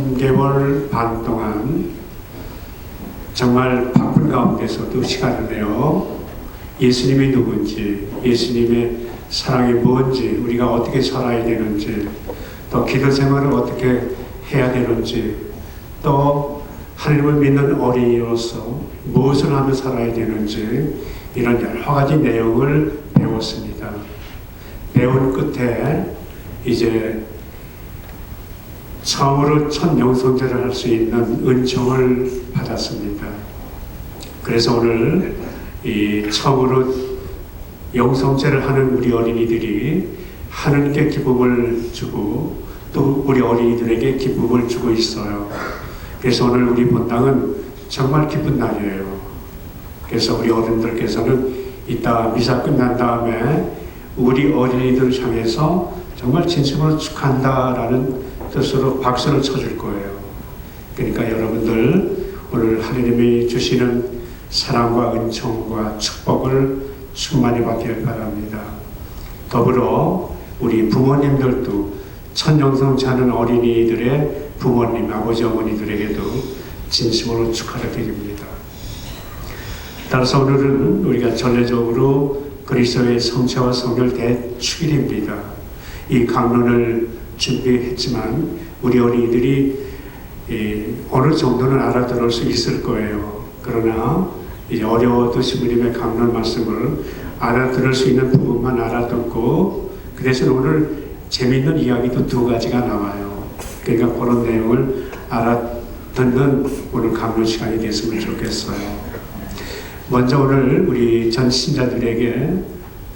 3개월 반 동안 정말 바쁜 가운데서도 시간을 내어 예수님이 누군지, 예수님의 사랑이 뭔지, 우리가 어떻게 살아야 되는지, 또 기도 생활을 어떻게 해야 되는지, 또 하나님을 믿는 어린이로서 무엇을 하며 살아야 되는지, 이런 여러 가지 내용을 배웠습니다. 배운 끝에 이제 처음으로 첫 영성제를 할 수 있는 은총을 받았습니다. 그래서 오늘 이 처음으로 영성제를 하는 우리 어린이들이 하나님께 기쁨을 주고 또 우리 어린이들에게 기쁨을 주고 있어요. 그래서 오늘 우리 본당은 정말 기쁜 날이에요. 그래서 우리 어른들께서는 이따 미사 끝난 다음에 우리 어린이들 향해서 정말 진심으로 축하한다라는 뜻으로 박수를 쳐줄 거예요. 그러니까 여러분들 오늘 하나님이 주시는 사랑과 은총과 축복을 충만히 받길 바랍니다. 더불어 우리 부모님들도 첫 영성제 하는 어린이들의 부모님, 아버지, 어머니들에게도 진심으로 축하를 드립니다. 따라서 오늘은 우리가 전례적으로 그리스도의 성체와 성결 대축일입니다. 이 강론을 준비했지만 우리 어린이들이 어느 정도는 알아들을 수 있을 거예요. 그러나 이제 어려워도 신부님의 강론 말씀을 알아들을 수 있는 부분만 알아듣고 그 대신 오늘 재미있는 이야기도 두 가지가 나와요. 그러니까 그런 내용을 알아듣는 오늘 강론 시간이 됐으면 좋겠어요. 먼저 오늘 우리 전 신자들에게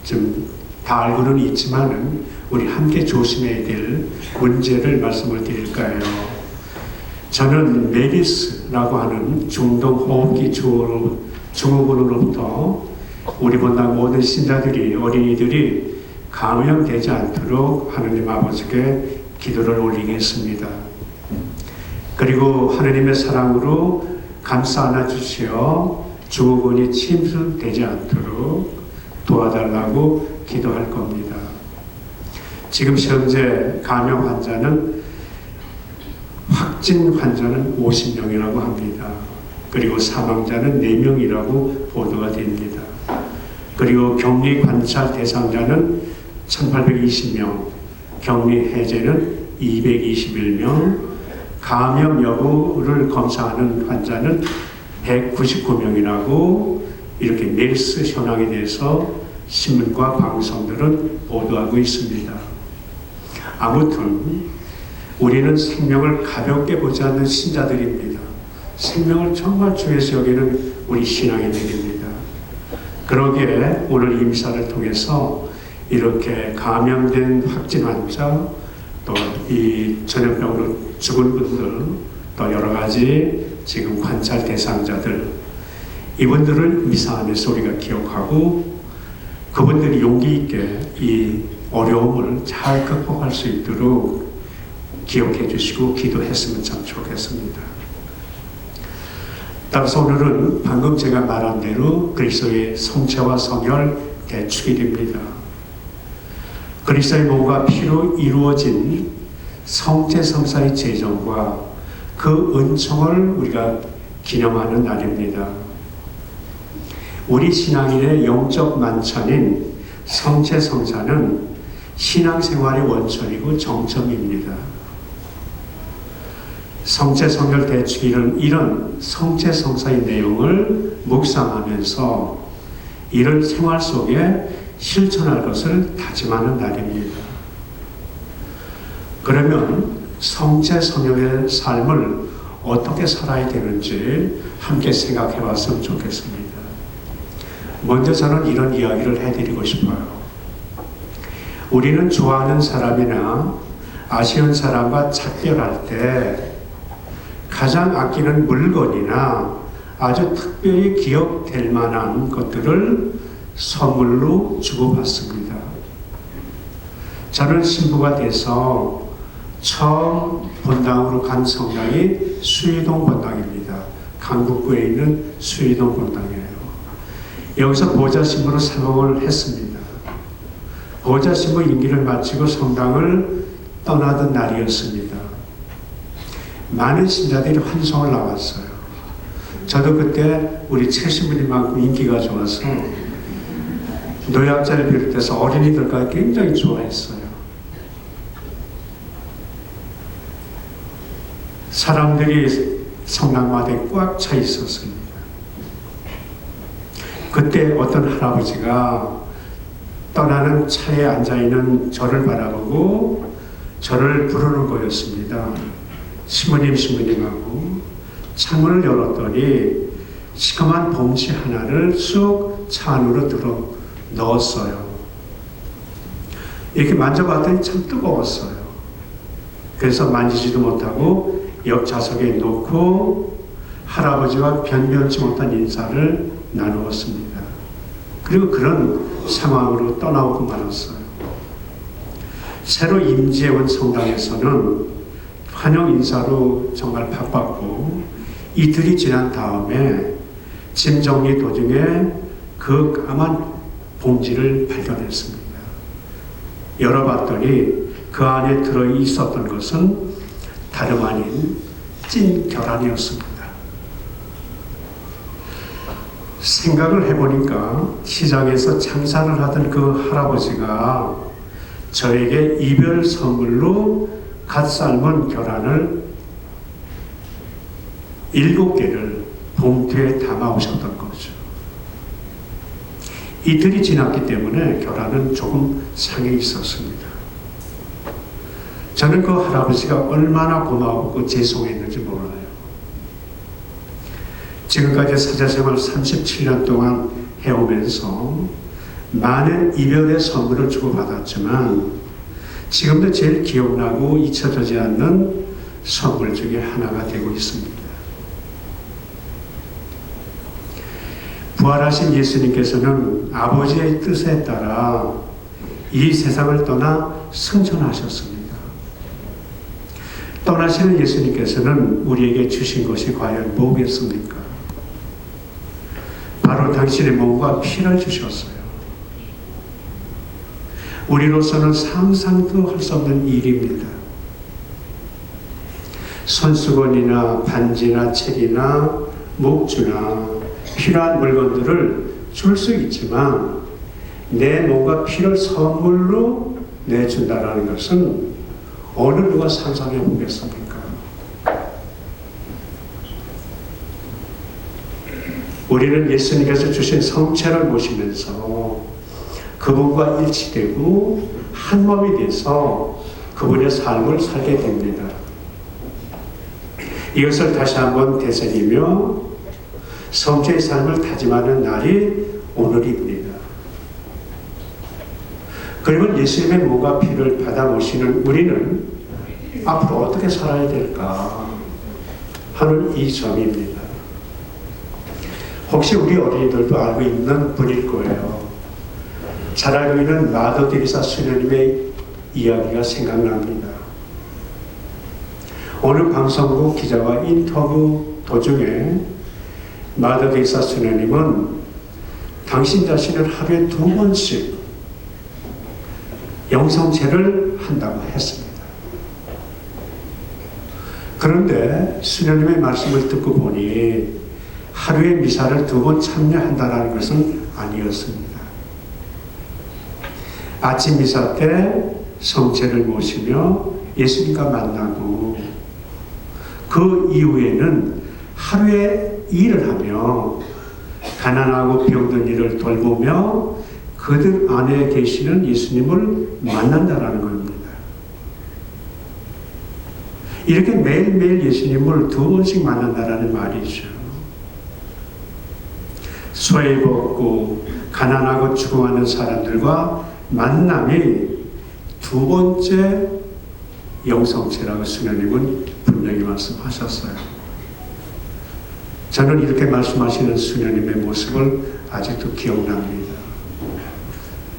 좀 다 알고는 있지만은 우리 함께 조심해야 될 문제를 말씀을 드릴까요? 저는 메비스라고 하는 중동 호흡기 증후군으로부터 우리 본당 모든 신자들이, 어린이들이 감염되지 않도록 하나님 아버지께 기도를 올리겠습니다. 그리고 하나님의 사랑으로 감싸 안아주시어 증후군이 침수되지 않도록 도와달라고 기도할 겁니다. 지금 현재 감염 환자는 확진 환자는 50명이라고 합니다. 그리고 사망자는 4명이라고 보도가 됩니다. 그리고 격리 관찰 대상자는 1820명, 격리 해제는 221명, 감염 여부를 검사하는 환자는 199명이라고 이렇게 메르스 현황에 대해서 신문과 방송들은 보도하고 있습니다. 아무튼 우리는 생명을 가볍게 보지 않는 신자들입니다. 생명을 정말 주에서 여기는 우리 신앙인들입니다. 그러기에 오늘 이 미사를 통해서 이렇게 감염된 확진 환자, 또 이 전염병으로 죽은 분들, 또 여러 가지 지금 관찰 대상자들, 이분들을 미사 안에서 우리가 기억하고 그분들이 용기 있게 이 어려움을 잘 극복할 수 있도록 기억해 주시고 기도했으면 참 좋겠습니다. 따라서 오늘은 방금 제가 말한 대로 그리스도의 성체와 성혈 대축일입니다. 그리스도의 몸과 피로 이루어진 성체 성사의 제정과 그 은총을 우리가 기념하는 날입니다. 우리 신앙인의 영적 만찬인 성체 성사는 신앙생활의 원천이고 정점입니다. 성체 성결 대축일은 이런 성체 성사의 내용을 묵상하면서 이런 생활 속에 실천할 것을 다짐하는 날입니다. 그러면 성체 성결의 삶을 어떻게 살아야 되는지 함께 생각해 봤으면 좋겠습니다. 먼저 저는 이런 이야기를 해드리고 싶어요. 우리는 좋아하는 사람이나 아쉬운 사람과 작별할 때 가장 아끼는 물건이나 아주 특별히 기억될 만한 것들을 선물로 주고받습니다. 저는 신부가 돼서 처음 본당으로 간 성당이 수의동 본당입니다. 강북구에 있는 수의동 본당이에요. 여기서 보좌신부로 사역을 했습니다. 보좌신부 임기를 마치고 성당을 떠나던 날이었습니다. 많은 신자들이 환송을 나왔어요. 저도 그때 우리 최 신부님만큼 인기가 좋아서 노약자를 비롯해서 어린이들과 굉장히 좋아했어요. 사람들이 성당마다에 꽉 차 있었습니다. 그때 어떤 할아버지가 떠나는 차에 앉아있는 저를 바라보고 저를 부르는 거였습니다. 신부님하고 창문을 열었더니 시커먼 봉지 하나를 쑥 차 안으로 들어 넣었어요. 이렇게 만져봤더니 참 뜨거웠어요. 그래서 만지지도 못하고 옆좌석에 놓고 할아버지와 변변치 못한 인사를 나누었습니다. 그리고 그런 상황으로 떠나오고 말았어요. 새로 임재원 성당에서는 환영 인사로 정말 바빴고 이틀이 지난 다음에 짐 정리 도중에 그 까만 봉지를 발견했습니다. 열어봤더니 그 안에 들어 있었던 것은 다름 아닌 찐 계란이었습니다. 생각을 해보니까 시장에서 장사를 하던 그 할아버지가 저에게 이별 선물로 갓 삶은 계란을 7개를 봉투에 담아 오셨던 거죠. 이틀이 지났기 때문에 계란은 조금 상해 있었습니다. 저는 그 할아버지가 얼마나 고마웠고 죄송했는지 몰라요. 지금까지 사제생활 37년 동안 해오면서 많은 이별의 선물을 주고받았지만 지금도 제일 기억나고 잊혀지지 않는 선물 중에 하나가 되고 있습니다. 부활하신 예수님께서는 아버지의 뜻에 따라 이 세상을 떠나 승천하셨습니다. 떠나시는 예수님께서는 우리에게 주신 것이 과연 뭐겠습니까? 바로 당신의 몸과 피를 주셨어요. 우리로서는 상상도 할 수 없는 일입니다. 손수건이나 반지나 책이나 목주나 필요한 물건들을 줄 수 있지만 내 몸과 피를 선물로 내준다는 것은 어느 누가 상상해 보겠습니까? 우리는 예수님께서 주신 성체를 모시면서 그분과 일치되고 한 몸이 돼서 그분의 삶을 살게 됩니다. 이것을 다시 한번 되새기며 성체의 삶을 다짐하는 날이 오늘입니다. 그러면 예수님의 몸과 피를 받아 모시는 우리는 앞으로 어떻게 살아야 될까 하는 이 점입니다. 혹시 우리 어린이들도 알고 있는 분일 거예요. 잘 알고 있는 마더 데리사 수녀님의 이야기가 생각납니다. 어느 방송국 기자와 인터뷰 도중에 마더 데리사 수녀님은 당신 자신을 하루에 2번씩 영성체를 한다고 했습니다. 그런데 수녀님의 말씀을 듣고 보니 하루에 미사를 2번 참여한다는 것은 아니었습니다. 아침 미사 때 성체를 모시며 예수님과 만나고 그 이후에는 하루에 일을 하며 가난하고 병든 이를 돌보며 그들 안에 계시는 예수님을 만난다라는 겁니다. 이렇게 매일매일 예수님을 2번씩 만난다라는 말이죠. 소외받고 가난하고 죽어가는 사람들과 만남이 2번째 영성체라고 수녀님은 분명히 말씀하셨어요. 저는 이렇게 말씀하시는 수녀님의 모습을 아직도 기억납니다.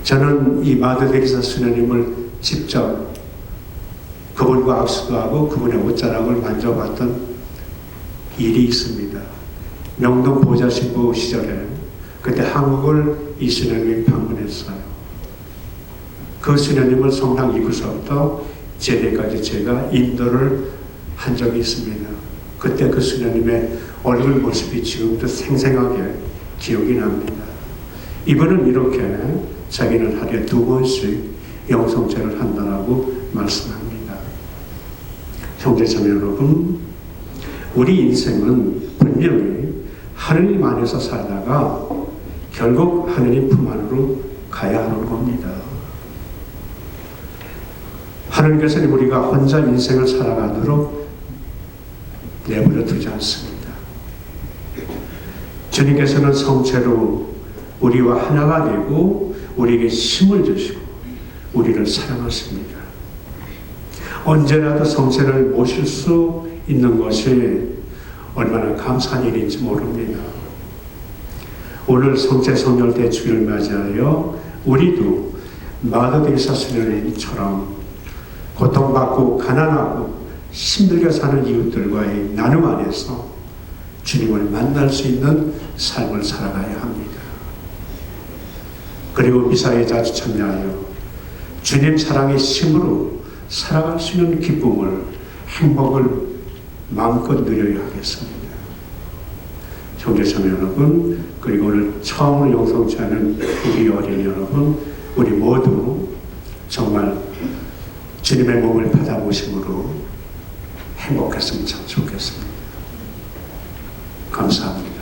저는 이 마더 데리사 수녀님을 직접 그분과 악수도 하고 그분의 옷자락을 만져봤던 일이 있습니다. 명동 보좌신부 시절에 그때 한국을 이 수녀님이 방문했어요. 그 수녀님을 성당 입구서부터 제대까지 제가 인도를 한 적이 있습니다. 그때 그 수녀님의 얼굴 모습이 지금도 생생하게 기억이 납니다. 이분은 이렇게 자기는 하루에 2번씩 영성제를 한다라고 말씀합니다. 형제자매 여러분, 우리 인생은 분명히 하느님 안에서 살다가 결국 하느님 품 안으로 가야 하는 겁니다. 하느님께서는 우리가 혼자 인생을 살아가도록 내버려 두지 않습니다. 주님께서는 성체로 우리와 하나가 되고 우리에게 힘을 주시고 우리를 사랑하십니다. 언제라도 성체를 모실 수 있는 것이 얼마나 감사한 일인지 모릅니다. 오늘 성체 성결 대축일을 맞이하여 우리도 마더데이사 수녀님처럼 고통받고 가난하고 힘들게 사는 이웃들과의 나눔 안에서 주님을 만날 수 있는 삶을 살아가야 합니다. 그리고 미사에 자주 참여하여 주님 사랑의 힘으로 살아갈 수 있는 기쁨을, 행복을 마음껏 누려야 하겠습니다. 형제자매 여러분, 그리고 오늘 처음으로 영성제하는 우리 어린이 여러분, 우리 모두 정말 주님의 몸을 받아보심으로 행복했으면 참 좋겠습니다. 감사합니다.